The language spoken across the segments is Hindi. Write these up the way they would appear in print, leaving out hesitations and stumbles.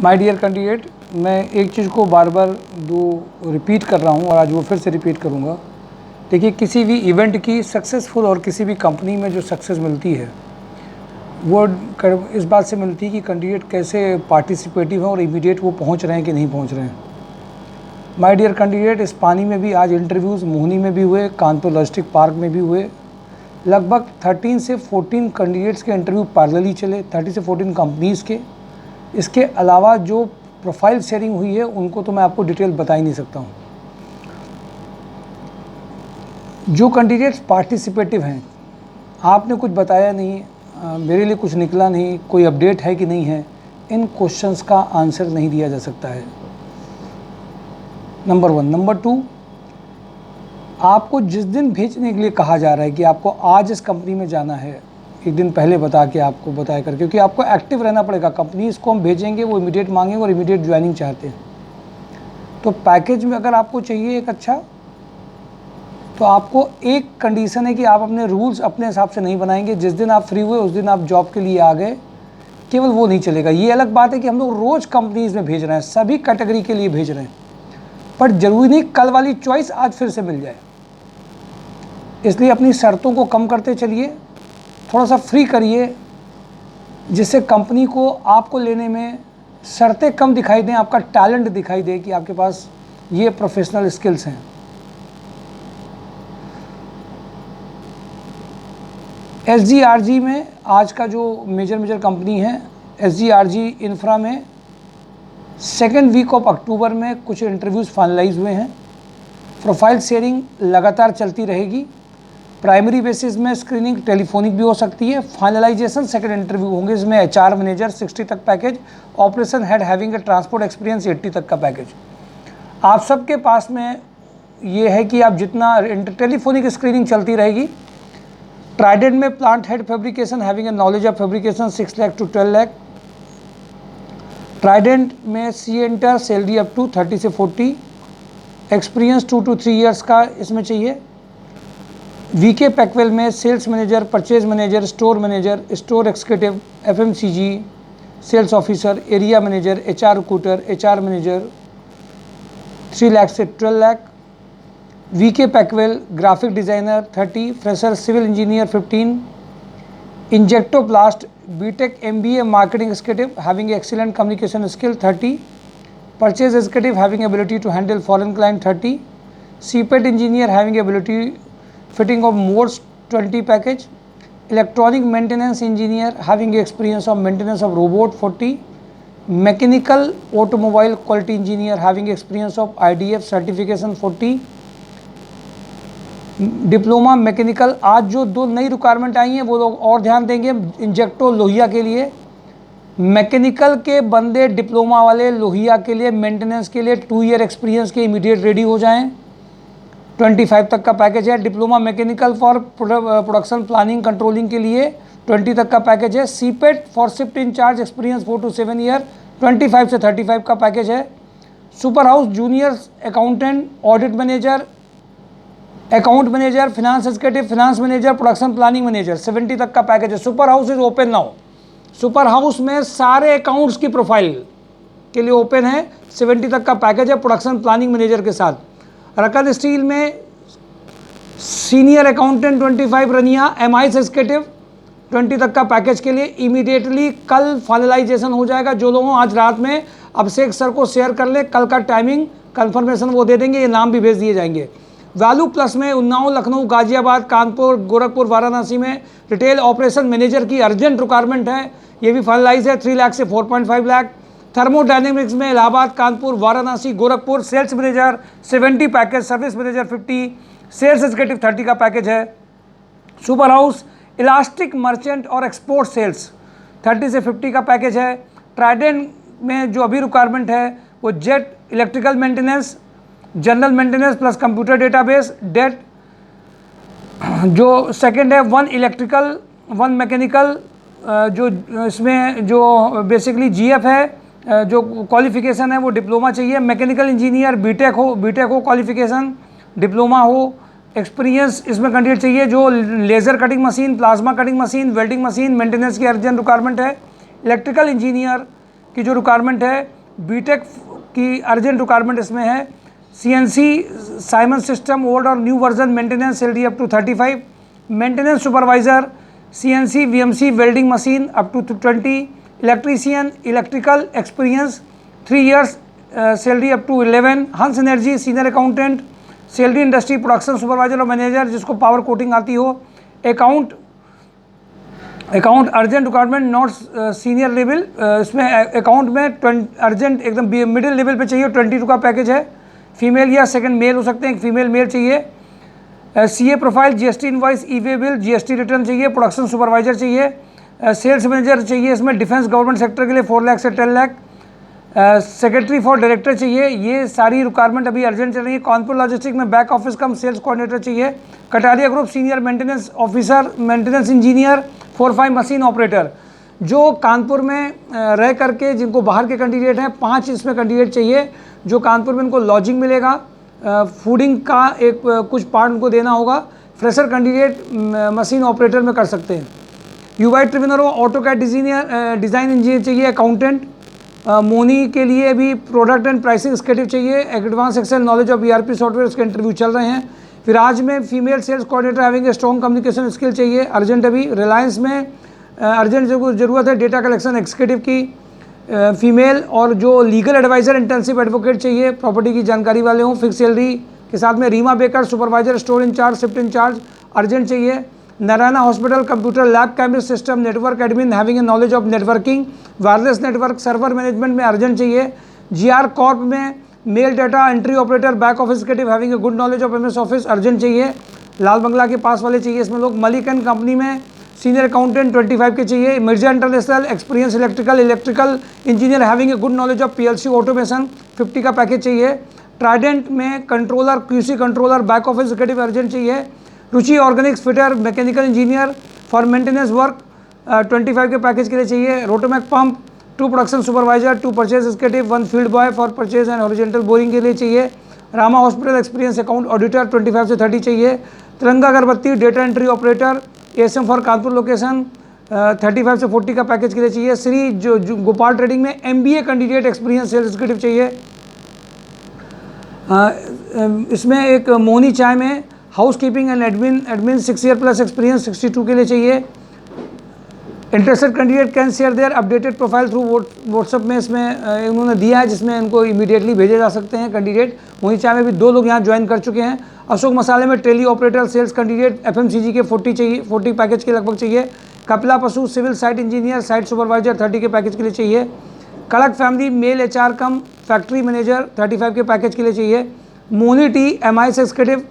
माय डियर कैंडिडेट, मैं एक चीज़ को बार बार रिपीट कर रहा हूँ और आज वो फिर से रिपीट करूँगा। देखिए, किसी भी इवेंट की सक्सेसफुल और किसी भी कंपनी में जो सक्सेस मिलती है वो इस बात से मिलती है कि कैंडिडेट कैसे पार्टिसिपेटिव हैं और इमीडिएट वो पहुँच रहे हैं कि नहीं पहुँच रहे हैं। माय डियर कैंडिडेट, इस पानी में भी आज इंटरव्यूज़ मोहनी में भी हुए, कानपुर लॉजिस्टिक पार्क में भी हुए। लगभग 13 से 14 कैंडिडेट्स के इंटरव्यू पैरेलली चले, 30 से 14 कंपनीज़ के। इसके अलावा जो प्रोफाइल शेयरिंग हुई है उनको तो मैं आपको डिटेल बता ही नहीं सकता हूँ। जो कैंडिडेट्स पार्टिसिपेटिव हैं, आपने कुछ बताया नहीं, मेरे लिए कुछ निकला नहीं, कोई अपडेट है कि नहीं है, इन क्वेश्चंस का आंसर नहीं दिया जा सकता है। नंबर 1। नंबर 2, आपको जिस दिन भेजने के लिए कहा जा रहा है कि आपको आज इस कंपनी में जाना है, एक दिन पहले बता के आपको बताया कर, क्योंकि आपको एक्टिव रहना पड़ेगा। कंपनी इसको हम भेजेंगे, वो इमीडिएट मांगेंगे और इमीडिएट ज्वाइनिंग चाहते हैं। तो पैकेज में अगर आपको चाहिए एक अच्छा, तो आपको एक कंडीशन है कि आप अपने रूल्स अपने हिसाब से नहीं बनाएंगे। जिस दिन आप फ्री हुए उस दिन आप जॉब के लिए आ गए, केवल वो नहीं चलेगा। ये अलग बात है कि हम लोग रोज़ कंपनीज़ में भेज रहे हैं, सभी कैटेगरी के लिए भेज रहे हैं, पर ज़रूरी नहीं कल वाली चॉइस आज फिर से मिल जाए। इसलिए अपनी शर्तों को कम करते चलिए, थोड़ा सा फ्री करिए, जिससे कंपनी को आपको लेने में शर्तें कम दिखाई दें, आपका टैलेंट दिखाई दे कि आपके पास ये प्रोफेशनल स्किल्स हैं। SGRG में आज का जो मेजर कंपनी है, SGRG इंफ्रा में सेकेंड वीक ऑफ अक्टूबर में कुछ इंटरव्यूज़ फाइनलाइज हुए हैं। प्रोफाइल शेयरिंग लगातार चलती रहेगी। प्राइमरी बेसिस में स्क्रीनिंग टेलीफोनिक भी हो सकती है। फाइनलाइजेशन सेकंड इंटरव्यू होंगे, इसमें HR मैनेजर 60 तक package, operation head having a transport experience 80 तक का पैकेज। आप सबके पास में ये है कि आप जितना टेलीफोनिक स्क्रीनिंग चलती रहेगी। ट्राइडेंट में plant head fabrication having a knowledge of fabrication 6 lakh to 12 lakh. Trident में CENTER सैलरी अप टू 30 से 40, एक्सपीरियंस 2 to 3 ईयर्स का इसमें चाहिए। VK पैकवेल में sales manager, purchase manager, store manager, store executive, FMCG sales officer, area manager, HR recruiter, HR manager 3 lakh से 12 lakh. VK Packwell graphic designer 30, fresher civil engineer 15, Injectoplast BTech MBA marketing executive having excellent communication skill 30, purchase executive having ability to handle foreign client 30, CPET engineer having ability fitting of moulds 20 package, electronic maintenance engineer having experience of maintenance of robot 40, mechanical automobile quality engineer having experience of IDF certification 40, diploma mechanical. आज जो 2 नई रिक्वायरमेंट आई हैं वो लोग और ध्यान देंगे। इंजेक्टो लोहिया के लिए मैकेनिकल के बंदे, डिप्लोमा वाले लोहिया के लिए मेंटेनेंस के लिए 2 ईयर एक्सपीरियंस के इमीडिएट रेडी हो जाएं। 25 तक का पैकेज है। Diploma mechanical for production planning controlling के लिए 20 तक का पैकेज है। CPET for shift in charge experience 4 to 7 year 25 से 35 का पैकेज है। Super house junior accountant, audit manager, account manager, finance executive, finance manager, production planning manager 70 तक का पैकेज है। Super house is open now. Super house में सारे अकाउंट्स की प्रोफाइल के लिए ओपन है। 70 तक का पैकेज है प्रोडक्शन प्लानिंग मैनेजर के साथ। रकत स्टील में सीनियर अकाउंटेंट 25 रनिया, MI एग्जीक्यूटिव 20 तक का पैकेज के लिए इमीडिएटली कल फाइनलाइजेशन हो जाएगा। जो लोगों आज रात में अभिषेक सर को शेयर कर ले, कल का टाइमिंग कंफर्मेशन वो दे देंगे, ये नाम भी भेज दिए जाएंगे। वैल्यू प्लस में उन्नाव, लखनऊ, गाजियाबाद, कानपुर, गोरखपुर, वाराणसी में रिटेल ऑपरेशन मैनेजर की अर्जेंट रिक्वायरमेंट है, ये भी फाइनलाइज है 3 लाख से 4.5 लाख। थर्मोडायनेमिक्स में Allahabad, Kanpur, Varanasi, Gorakhpur sales manager 70 package, service manager 50, sales executive 30 का पैकेज है। सुपर हाउस इलास्टिक मर्चेंट और एक्सपोर्ट सेल्स 30 से 50 का पैकेज है। ट्राइडेंट में जो अभी रिक्वायरमेंट है वो jet electrical maintenance, general maintenance plus computer database, डेट जो सेकंड है 1 इलेक्ट्रिकल 1 मैकेनिकल, जो इसमें जो बेसिकली GF है, जो क्वालिफिकेशन है वो डिप्लोमा चाहिए। मैकेनिकल इंजीनियर बीटेक हो क्वालिफिकेशन, डिप्लोमा हो। एक्सपीरियंस इसमें कैंडिडेट चाहिए जो laser cutting machine, plasma cutting machine, welding machine, maintenance की अर्जेंट रिक्वायरमेंट है। इलेक्ट्रिकल इंजीनियर की जो रिक्वायरमेंट है, बीटेक की अर्जेंट रिक्वायरमेंट इसमें है। CNC साइमन सिस्टम ओल्ड और new version maintenance salary up to 35। Maintenance supervisor CNC VMC welding machine up to 20। Electrician electrical experience 3 years salary up to 11। Hans energy senior accountant salary industry production supervisor और मैनेजर जिसको पावर कोटिंग आती हो। Account urgent requirement not senior level, इसमें अकाउंट में अर्जेंट एकदम मिडिल लेवल पे चाहिए। 22 का पैकेज है। फीमेल या सेकंड मेल हो सकते हैं, एक फीमेल मेल चाहिए। CA profile, GST invoice, e-way bill, GST return चाहिए। प्रोडक्शन सुपरवाइजर चाहिए। सेल्स मैनेजर चाहिए इसमें डिफेंस गवर्नमेंट सेक्टर के लिए 4 लाख से 10 लाख। सेक्रेटरी फॉर डायरेक्टर चाहिए। ये सारी रिक्वायरमेंट अभी अर्जेंट चल रही है। कानपुर लॉजिस्टिक में back office cum sales coordinator चाहिए। Kataria group senior maintenance officer, maintenance engineer 4-5 machine operator. जो कानपुर में रह करके जिनको बाहर के कैंडिडेट हैं, 5 इसमें कैंडिडेट चाहिए। जो कानपुर में इनको लॉजिंग मिलेगा, फूडिंग का एक कुछ पार्ट उनको देना होगा। फ्रेशर कैंडिडेट मशीन ऑपरेटर में कर सकते हैं। UI tribunal AutoCAD design engineer चाहिए। अकाउंटेंट मोनी के लिए भी प्रोडक्ट एंड प्राइसिंग एक्जीक्यूटिव चाहिए। Advance Excel knowledge of ERP software, इसके इंटरव्यू चल रहे हैं। फिर आज में female sales coordinator having a strong communication skill चाहिए, अर्जेंट अभी। रिलायंस में अर्जेंट ज़रूरत है डेटा कलेक्शन एक्जीक्यूटिव की, फीमेल। और जो लीगल एडवाइज़र इंटेंसिव एडवोकेट चाहिए, प्रॉपर्टी की जानकारी वाले हों, फिक्स सैलरी के साथ में। Reema baker supervisor store incharge shift incharge urgent चाहिए। Narayana hospital computer lab chemist system network admin having a knowledge of networking wireless network server management में अर्जेंट चाहिए। GR कॉर्प में male data entry operator back office executive having a good knowledge of MS office urgent चाहिए। लाल बंगला के पास वाले चाहिए इसमें लोग। मलिक एंड कंपनी में सीनियर अकाउंटेंट 25 के चाहिए। Mirza international experience electrical engineer having a good knowledge of PLC automation 50 का पैकेज चाहिए। ट्राइडेंट में controller QC controller back office executive urgent चाहिए। Ruchi organics fitter mechanical engineer for maintenance work 25 के पैकेज के लिए चाहिए। Rotomac pump 2 production supervisor 2 purchase executive 1 field boy for purchase and horizontal boring के लिए चाहिए। Rama hospital experience account auditor 25 से 30 चाहिए। Tiranga agarbatti data entry operator ASM for Kanpur location 35 से 40 का पैकेज के लिए चाहिए। श्री जो गोपाल ट्रेडिंग में MBA candidate experience sales executive चाहिए। इसमें एक मोनी चाय में housekeeping and admin 6 year plus experience 62 के लिए चाहिए। Interested candidate can share their updated profile through WhatsApp में इसमें उन्होंने दिया है, जिसमें इनको इमीडिएटली भेजे जा सकते हैं कैंडिडेट। मोनी चाय में भी 2 लोग यहाँ ज्वाइन कर चुके हैं। अशोक मसाले में tele operator sales candidate FMCG के 40 चाहिए, 40 पैकेज के लगभग चाहिए। कपिला पशु civil site engineer site supervisor 30 के पैकेज के लिए चाहिए। कड़क family male HR cum factory manager 35 के पैकेज के लिए चाहिए। मोनी टी MIS एक्जीक्यूटिव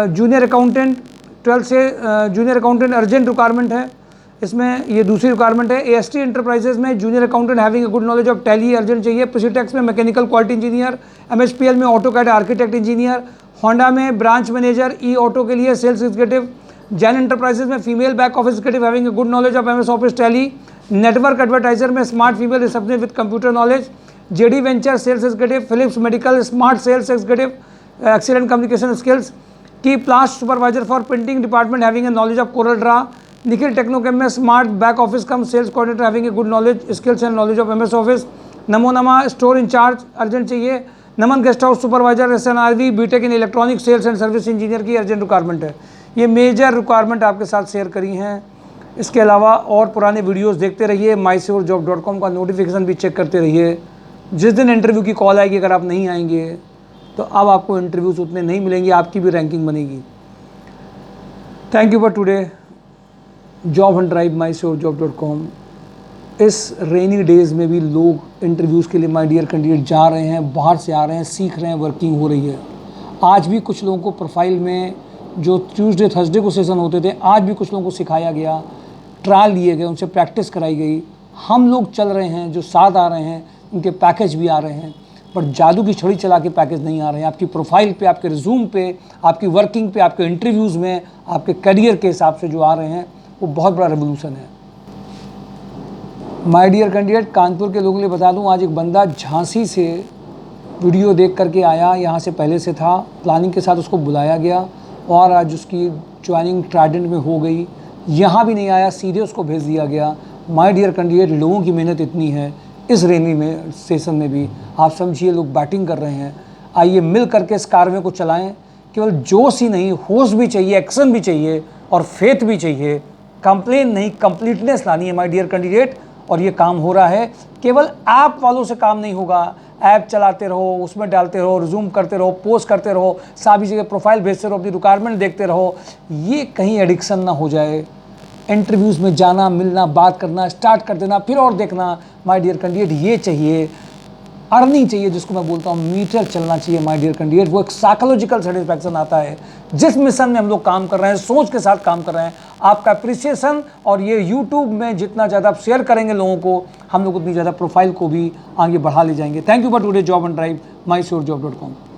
जूनियर अकाउंटेंट 12 से जूनियर अकाउंटेंट अर्जेंट रिक्वायरमेंट है। इसमें ये दूसरी रिक्वायरमेंट है। AST इंटरप्राइजेज में junior accountant having a good knowledge of Tally urgent चाहिए। प्रीसिटेक्स में मैकेनिकल क्वालिटी इंजीनियर, MHPL में ऑटोकैड आर्किटेक्ट इंजीनियर, होंडा में ब्रांच मैनेजर ऑटो के लिए सेल्स एग्जीक्यूटिव, जैन इंटरप्राइजेज में female back office executive having a good knowledge of MS office Tally, network advertiser में smart female receptionist with computer knowledge, JD venture sales executive, Philips medical smart sales executive excellent communication skills की प्लास्ट supervisor for printing department having a knowledge of Corel Draw, Nikhil Technochem में smart back office cum sales coordinator having a good knowledge skills and knowledge of MS office. नमो नमा स्टोर इंचार्ज अर्जेंट चाहिए। Naman guest house supervisor SNRV BTech in electronic sales and service engineer की अर्जेंट रिक्वायरमेंट है। ये मेजर रिक्वायरमेंट आपके साथ शेयर करी हैं। इसके अलावा और पुराने वीडियोस देखते रहिए। myseurjob.com का नोटिफिकेशन भी चेक करते रहिए। जिस दिन इंटरव्यू की कॉल आएगी, अगर आप नहीं आएंगे तो अब आपको इंटरव्यूज उतने नहीं मिलेंगे, आपकी भी रैंकिंग बनेगी। Thank you for today. Job Hunt drive myseurjob.com। इस रेनी डेज़ में भी लोग इंटरव्यूज़ के लिए माय डियर कैंडिडेट जा रहे हैं, बाहर से आ रहे हैं, सीख रहे हैं, वर्किंग हो रही है। आज भी कुछ लोगों को प्रोफाइल में जो ट्यूसडे थर्सडे को सेशन होते थे, आज भी कुछ लोगों को सिखाया गया, ट्रायल लिए गए, उनसे प्रैक्टिस कराई गई। हम लोग चल रहे हैं, जो साथ आ रहे हैं उनके पैकेज भी आ रहे हैं, पर जादू की छड़ी चला के पैकेज नहीं आ रहे हैं। आपकी प्रोफाइल पे, आपके रिज्यूम पे, आपकी वर्किंग पे, आपके इंटरव्यूज़ में, आपके करियर के हिसाब से जो आ रहे हैं, वो बहुत बड़ा रेवोल्यूशन है। माय डियर कैंडिडेट, कानपुर के लोगों के लिए बता दूं, आज एक बंदा झांसी से वीडियो देख करके आया, यहाँ से पहले से था, प्लानिंग के साथ उसको बुलाया गया और आज उसकी ज्वाइनिंग ट्राइडेंट में हो गई। यहाँ भी नहीं आया, सीधे उसको भेज दिया गया। माय डियर कैंडिडेट, लोगों की मेहनत इतनी है इस रेनी में सेशन में भी आप समझिए लोग बैटिंग कर रहे हैं। आइए मिल करके इस कार्य को चलाएं। केवल जोश ही नहीं, होश भी चाहिए, एक्शन भी चाहिए और फेथ भी चाहिए। कंप्लेन नहीं, कंप्लीटनेस लानी है माय डियर कैंडिडेट, और ये काम हो रहा है। केवल ऐप वालों से काम नहीं होगा। ऐप चलाते रहो, उसमें डालते रहो, रिज्यूम करते रहो, पोस्ट करते रहो, सभी जगह प्रोफाइल भेजते रहो, अपनी रिक्वायरमेंट देखते रहो, ये कहीं एडिक्शन ना हो जाए। इंटरव्यूज़ में जाना, मिलना, बात करना स्टार्ट कर देना, फिर और देखना। माय डियर कैंडिडेट ये चाहिए, अर्निंग चाहिए, जिसको मैं बोलता हूँ मीटर चलना चाहिए माय डियर कैंडिडेट। वो एक साइकोलॉजिकल सेटिस्फैक्शन आता है। जिस मिशन में हम लोग काम कर रहे हैं, सोच के साथ काम कर रहे हैं, आपका अप्रिसिएशन और ये यूट्यूब में जितना ज़्यादा आप शेयर करेंगे लोगों को, हम लोग उतनी ज़्यादा प्रोफाइल को भी आगे बढ़ा ले जाएंगे। Thank you for today job and drive, mysurjob.com।